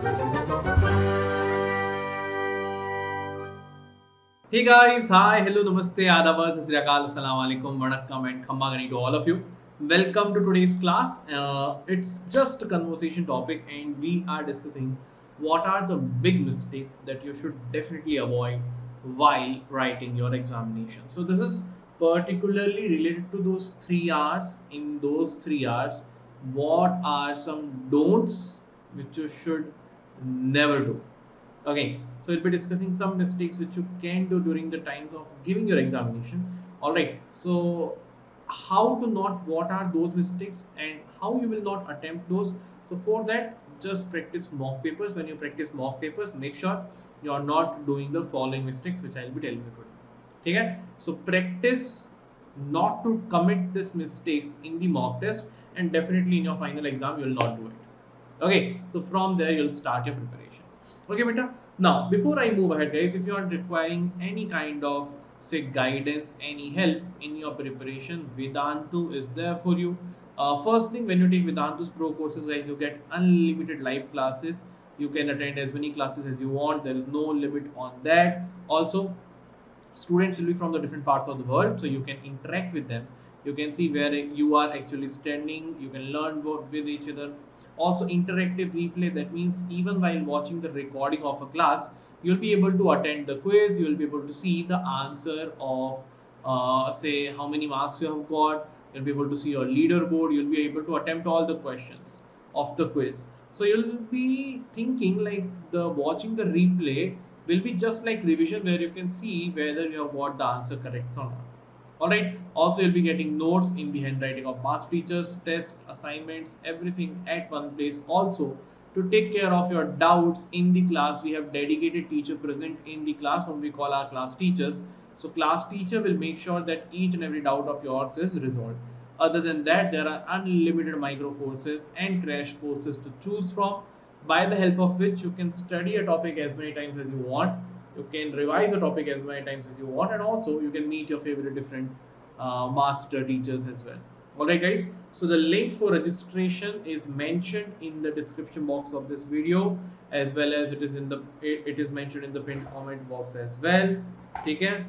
Hey guys, hi, hello, namaste, adab, sasriyakal, assalamu alaikum, vanakkam and khammagani to all of you. Welcome to today's class. It's just a conversation topic and we are discussing what are the big mistakes that you should definitely avoid while writing your examination. So this is particularly related to those 3 hours. In those 3 hours, what are some don'ts which you should never do? Okay, so we'll be discussing some mistakes which you can do during the times of giving your examination. All right, so how to not, what are those mistakes and how you will not attempt those. So for that, just practice mock papers. When you practice mock papers, make sure you are not doing the following mistakes which I will be telling you today. Okay, so practice not to commit these mistakes in the mock test, and definitely in your final exam you will not do it. Okay, so from there you'll start your preparation. Okay, beta. Now, before I move ahead, guys, if you are requiring any kind of say guidance, any help in your preparation, Vedantu is there for you. First thing, when you take Vedantu's Pro courses, guys, you get unlimited live classes. You can attend as many classes as you want. There is no limit on that. Also, students will be from the different parts of the world, so you can interact with them. You can see where you are actually standing. You can learn with each other. Also, interactive replay, that means even while watching the recording of a class, you'll be able to attend the quiz. You'll be able to see the answer of say how many marks you have got. You'll be able to see your leaderboard. You'll be able to attempt all the questions of the quiz. So you'll be thinking like the watching the replay will be just like revision, where you can see whether you have got the answer correct or not. Alright, also you'll be getting notes in the handwriting of past teachers, tests, assignments, everything at one place. Also, to take care of your doubts in the class, we have dedicated teacher present in the class whom we call our class teachers. So class teacher will make sure that each and every doubt of yours is resolved. Other than that, there are unlimited micro courses and crash courses to choose from, by the help of which you can study a topic as many times as you want. You can revise a topic as many times as you want, and also you can meet your favorite different master teachers as well. Alright, guys. So the link for registration is mentioned in the description box of this video, as well as it is mentioned in the pinned comment box as well. Take care.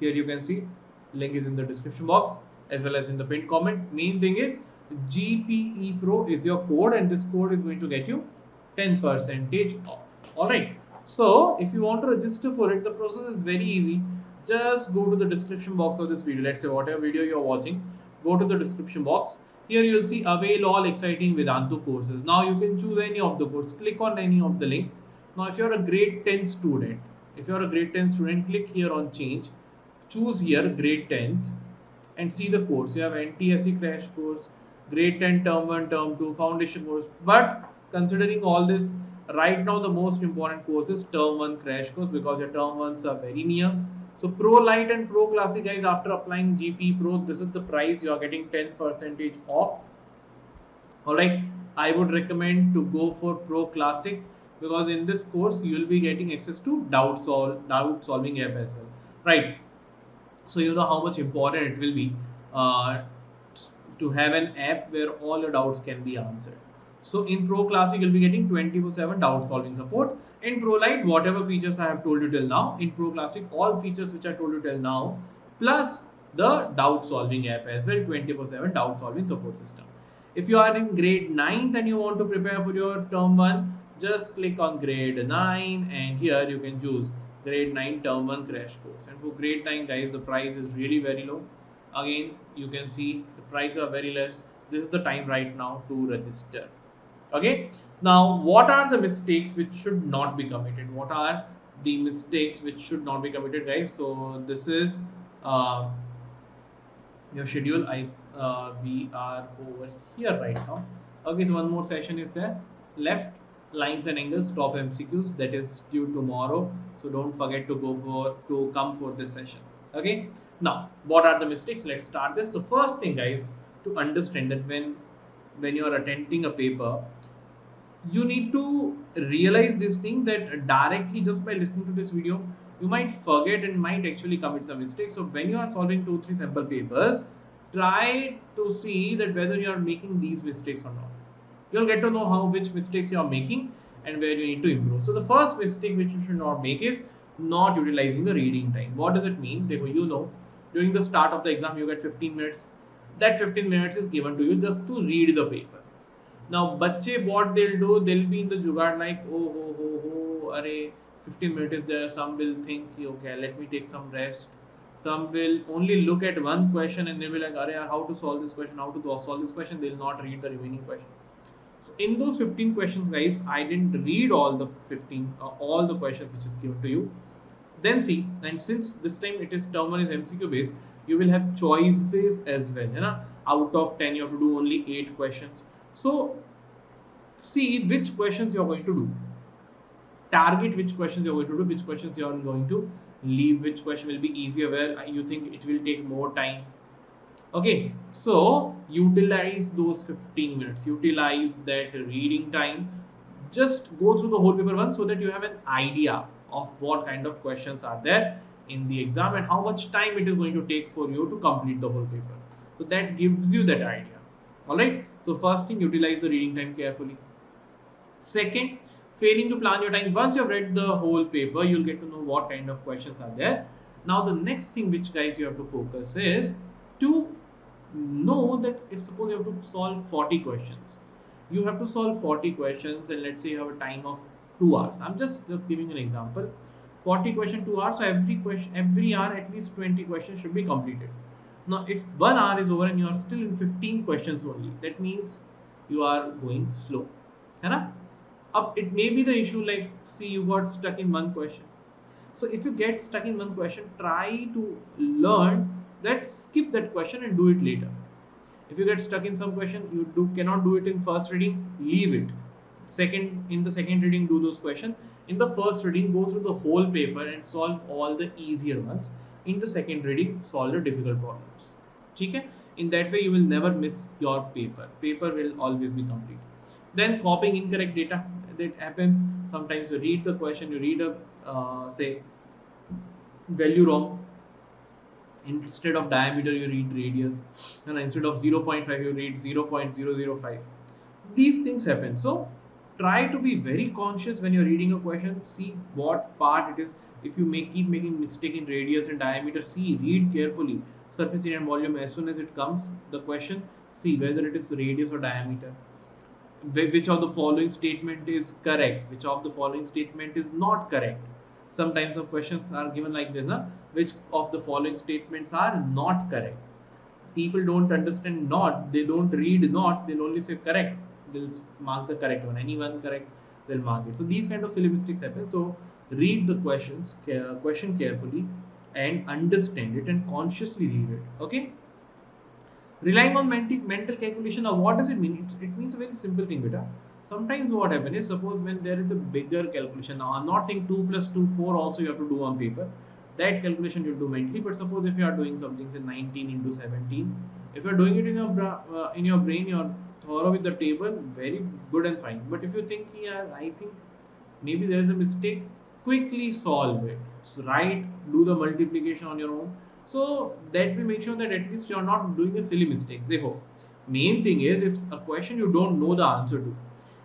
Here you can see link is in the description box as well as in the pinned comment. Main thing is GPE Pro is your code, and this code is going to get you 10% off. Alright. So if you want to register for it, the process is very easy. Just go to the description box of this video. Let's say whatever video you are watching, go to the description box. Here you will see avail all exciting Vedantu courses. Now you can choose any of the courses. Click on any of the link. Now if you are a grade 10 student, click here on change. Choose here grade 10th and see the course. You have NTSE crash course, grade 10 term 1, term 2, foundation course. But considering all this, right now the most important course is term 1 crash course, because your term 1s are very near. So Pro Light and Pro Classic, guys, after applying GP Pro, this is the price. You are getting 10% off. Alright, I would recommend to go for Pro Classic, because in this course you will be getting access to doubt solving app as well. Right, so you know how much important it will be uh, to have an app where all your doubts can be answered. So in Pro Classic you'll be getting 24/7 doubt solving support. In Pro Lite, whatever features I have told you till now. In Pro Classic, all features which I told you till now, plus the doubt solving app as well, 24/7 doubt solving support system. If you are in grade 9th and you want to prepare for your term 1, just click on grade 9 and here you can choose grade 9 term 1 crash course. And for grade 9, guys, the price is really very low. Again, you can see the prices are very less. This is the time right now to register. Okay, now what are the mistakes which should not be committed? What are the mistakes which should not be committed, guys? So this is uh, your schedule. We are over here right now. Okay, so one more session is there left. Lines and angles, top MCQs, that is due tomorrow, so don't forget to come for this session. Okay, now what are the mistakes? Let's start this. So first thing, guys, to understand that when you are attempting a paper, you need to realize this thing, that directly just by listening to this video you might forget and might actually commit some mistakes. So when you are solving 2-3 sample papers, try to see that whether you are making these mistakes or not. You'll get to know how which mistakes you are making and where you need to improve. So the first mistake which you should not make is not utilizing the reading time. What does it mean? You know, during the start of the exam you get 15 minutes. That 15 minutes is given to you just to read the paper. Now बच्चे what they'll do, they'll be in the जुगाड़ like oh ho अरे 15 minutes is there. Some will think okay, let me take some rest. Some will only look at one question and they'll be like अरे यार, how to solve this question, how to solve this question. They'll not read the remaining question. So in those 15 questions, guys, I didn't read all the 15 all the questions which is given to you. Then see, and since this time it is term 1 is MCQ based, you will have choices as well. You know, out of 10 you have to do only 8 questions. So see which questions you are going to do, target which questions you are going to do, which questions you are going to leave, which question will be easier where you think it will take more time. Okay, so utilize those 15 minutes, utilize that reading time. Just go through the whole paper once so that you have an idea of what kind of questions are there in the exam and how much time it is going to take for you to complete the whole paper. So that gives you that idea. All right, so first thing, utilize the reading time carefully. Second, failing to plan your time. Once you have read the whole paper, you'll get to know what kind of questions are there. Now the next thing which guys you have to focus is to know that if suppose you have to solve 40 questions, you have to solve 40 questions and let's say you have a time of 2 hours. I'm just giving an example. 40 question 2 hours, so every hour at least 20 questions should be completed. Now if 1 hour is over and you are still in 15 questions only, that means you are going slow. है ना? Up, it may be the issue like, see, you got stuck in one question. So if you get stuck in one question, try to learn that, skip that question and do it later. If you get stuck in some question, you cannot do it in first reading, leave it. In the second reading, do those questions. In the first reading, go through the whole paper and solve all the easier ones. In the second reading, solve the difficult problems. Okay? In that way, you will never miss your paper. Paper will always be complete. Then copying incorrect data, that happens sometimes. You read the question, you read a say value wrong. Instead of diameter you read radius, and instead of 0.5 you read 0.005. These things happen. So try to be very conscious when you're reading a question. See what part it is. If you keep making mistake in radius and diameter, see, read carefully surface area and volume. As soon as it comes the question, see whether it is radius or diameter, which of the following statement is correct, which of the following statement is not correct. Sometimes the questions are given like this, na? Which of the following statements are not correct. People don't understand not, they don't read not, they'll only say correct. They'll mark the correct one. Anyone correct, they'll mark it. So these kind of silly mistakes happen. So read the question carefully and understand it and consciously read it. Okay. Relying on mental calculation. Now what does it mean? It means a very simple thing, beta. Sometimes what happens is, suppose when there is a bigger calculation, now I'm not saying 2 plus 2 4 also you have to do on paper, that calculation you do mentally. But suppose if you are doing something say 19 into 17, if you are doing it in your brain, you're thorough with the table, very good and fine. But if you think, yeah, I think maybe there is a mistake, quickly solve it. So write, do the multiplication on your own. So that will make sure that at least you are not doing a silly mistake. Dekho, main thing is, if a question you don't know the answer to,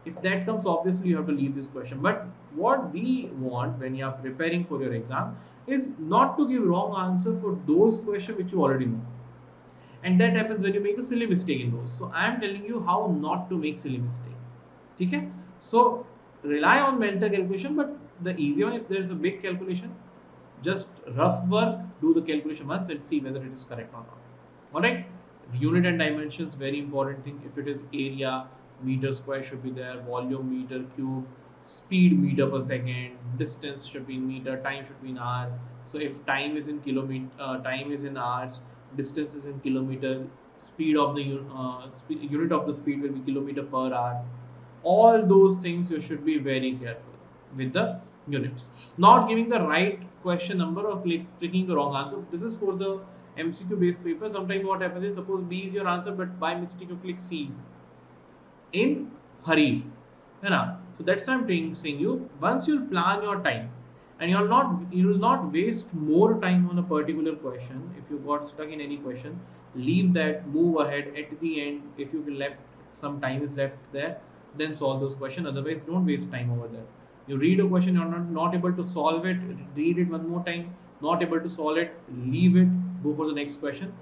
if that comes, obviously you have to leave this question. But what we want when you are preparing for your exam is not to give wrong answer for those questions which you already know. And that happens when you make a silly mistake in those. So I am telling you how not to make silly mistake. Okay? So rely on mental calculation, but the easy one, if there is a big calculation, just rough work, do the calculation once and see whether it is correct or not. All right. Unit and dimensions, very important thing. If it is area, meter square should be there, volume meter cube, speed meter per second, distance should be in meter, time should be in hour. So if time is in kilometer, time is in hours, distance is in kilometers, speed of the unit of the speed will be kilometer per hour. All those things you should be very careful with the units. Not giving the right question number or clicking the wrong answer. This is for the MCQ based paper. Sometimes what happens is, suppose B is your answer, but by mistake you click C in hurry. So that's why I'm saying you, once you plan your time and you will not waste more time on a particular question. If you got stuck in any question, leave that, move ahead. At the end, if you left some time is left there, then solve those questions. Otherwise, don't waste time over there. You read a question, you're not able to solve it, read it one more time, not able to solve it, leave it, go for the next question.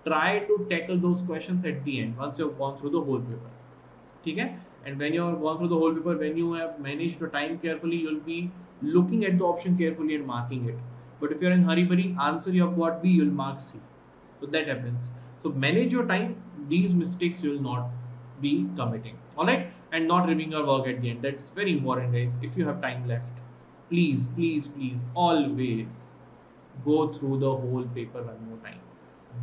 Try to tackle those questions at the end once you've gone through the whole paper. Okay? And when you have gone through the whole paper, when you have managed your time carefully, you'll be looking at the option carefully and marking it. But if you're in hurry burry, answer you have got B, you'll mark C. So that happens. So manage your time. These mistakes you will not be committing. All right, and not reviewing your work at the end. That's very important, guys. If you have time left, please, please, please, always go through the whole paper one more time.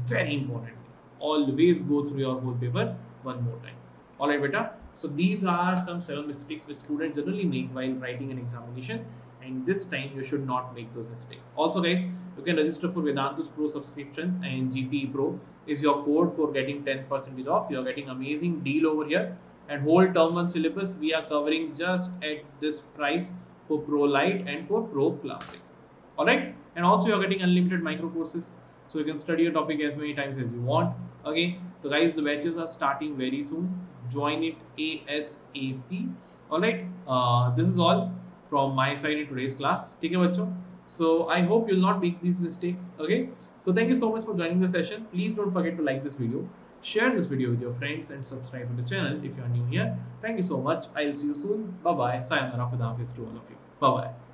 Very important. Always go through your whole paper one more time. All right, beta. So these are some 7 mistakes which students generally make while writing an examination, and this time you should not make those mistakes. Also, guys, you can register for Vedantu's Pro subscription, and GPE Pro is your code for getting 10% off. You are getting amazing deal over here, and whole term 1 syllabus we are covering just at this price for Pro Lite and for Pro Classic. All right, and also you're getting unlimited micro courses, so you can study a topic as many times as you want. Okay, so guys, the batches are starting very soon. Join it ASAP. All right, this is all from my side in today's class. Take care, bachcho. So I hope you'll not make these mistakes. Okay, so thank you so much for joining the session. Please don't forget to like this video, share this video with your friends, and subscribe to the channel if you are new here. Thank you so much. I'll see you soon. Bye bye. Sayonara, Khuda Hafiz to all of you. Bye bye.